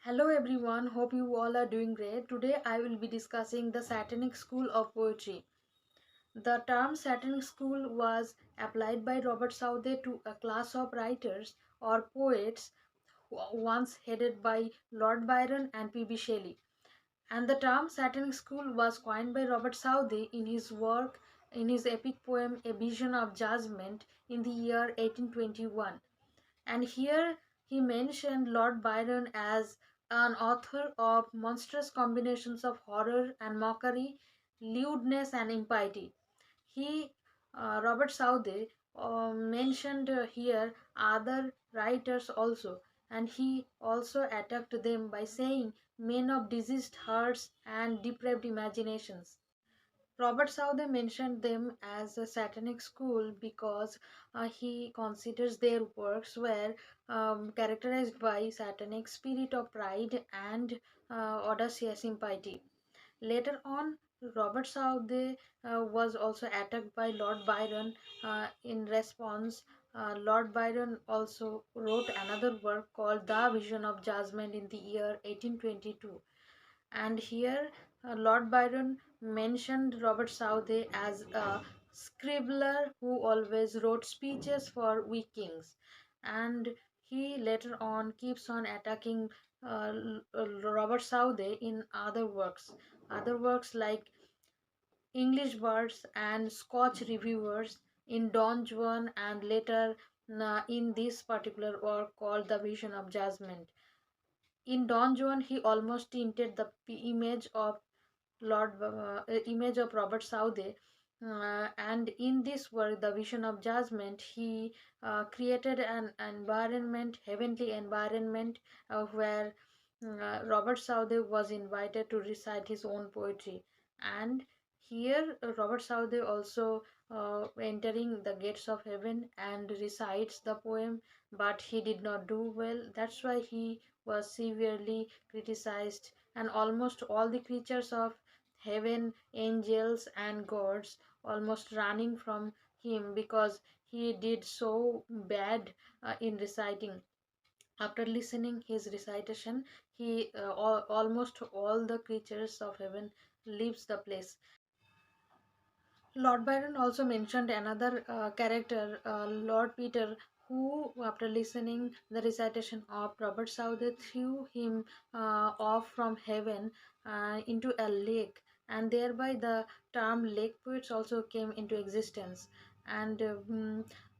Hello everyone, hope you all are doing great. Today I will be discussing the Satanic school of poetry. The term Satanic school was applied by Robert Southey to a class of writers or poets once headed by Lord Byron and P.B.Shelley. And the term Satanic school was coined by Robert Southey in his epic poem A Vision of Judgement in the year 1821. And here he mentioned Lord Byron as an author of monstrous combinations of horror and mockery, lewdness and impiety. He, Robert Southey, mentioned here other writers also, and he also attacked them by saying men of diseased hearts and depraved imaginations. Robert Southey mentioned them as a Satanic school because he considers their works were characterized by Satanic spirit of pride and audacious impiety. Later on, Robert Southey was also attacked by Lord Byron. In response, Lord Byron also wrote another work called The Vision of Judgement in the year 1822. And here, Lord Byron mentioned Robert Southey as a scribbler who always wrote speeches for weak kings. And he later on keeps on attacking Robert Southey in other works like English Birds and Scotch Reviewers, in Don Juan, and later in this particular work called The Vision of Judgment. In Don Juan, he almost tinted the image of Robert Southey, and in this work, The Vision of Judgment, he created an environment, heavenly environment, where Robert Southey was invited to recite his own poetry. And here, Robert Southey also entering the gates of heaven and recites the poem, but he did not do well. That's why he was severely criticized, and almost all the creatures of heaven, angels, and gods almost running from him because he did so bad in reciting. After listening his recitation, almost all the creatures of heaven leaves the place. Lord Byron also mentioned another character, Lord Peter, who, after listening the recitation of Robert Southey, threw him off from heaven into a lake, and thereby the term lake poets also came into existence. And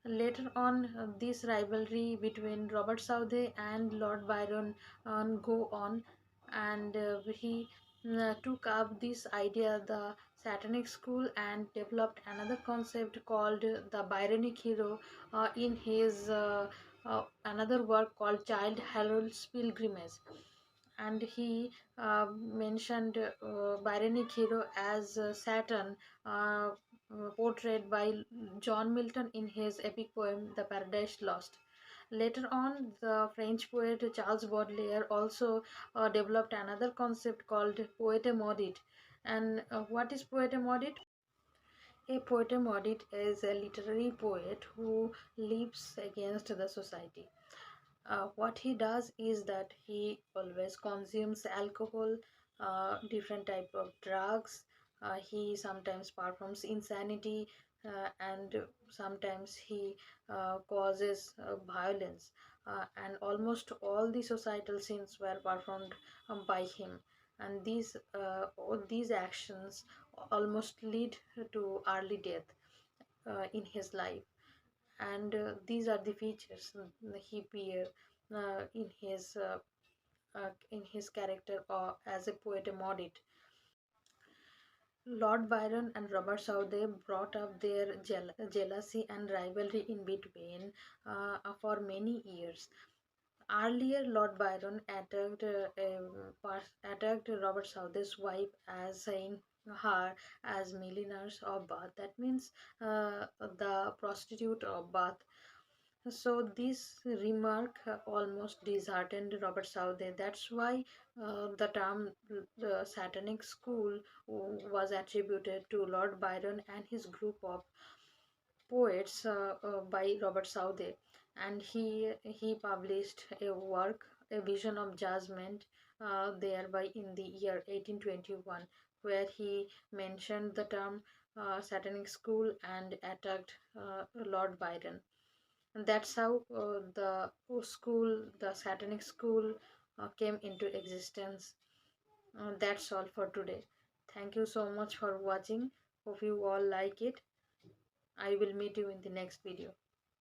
later on, this rivalry between Robert Southey and Lord Byron go on, and he took up this idea, the Satanic school, and developed another concept called the Byronic hero in his another work called Child Harold's Pilgrimage. And he mentioned Byronic hero as Saturn, portrayed by John Milton in his epic poem The Paradise Lost. Later on, the French poet Charles Baudelaire also developed another concept called poete maudit. And what is poete maudit? A poete maudit is a literary poet who lives against the society. What he does is that he always consumes alcohol, different type of drugs. He sometimes performs insanity, and sometimes he causes violence. And almost all the societal sins were performed by him. And all these actions almost lead to early death in his life. And these are the features he bear in his character as a poet maudit. Lord Byron and Robert Southey brought up their jealousy and rivalry in between for many years. Earlier, Lord Byron attacked Robert Southey's wife as saying her as milliners of Bath. That means the prostitute of Bath. So this remark almost disheartened Robert Southey. That's why the term the Satanic school was attributed to Lord Byron and his group of poets by Robert Southey. And he published a work a Vision of Judgement, thereby in the year 1821, where he mentioned the term Satanic school and attacked Lord Byron. And that's how the Satanic school, came into existence. That's all for today. Thank you so much for watching. Hope you all like it. I will meet you in the next video.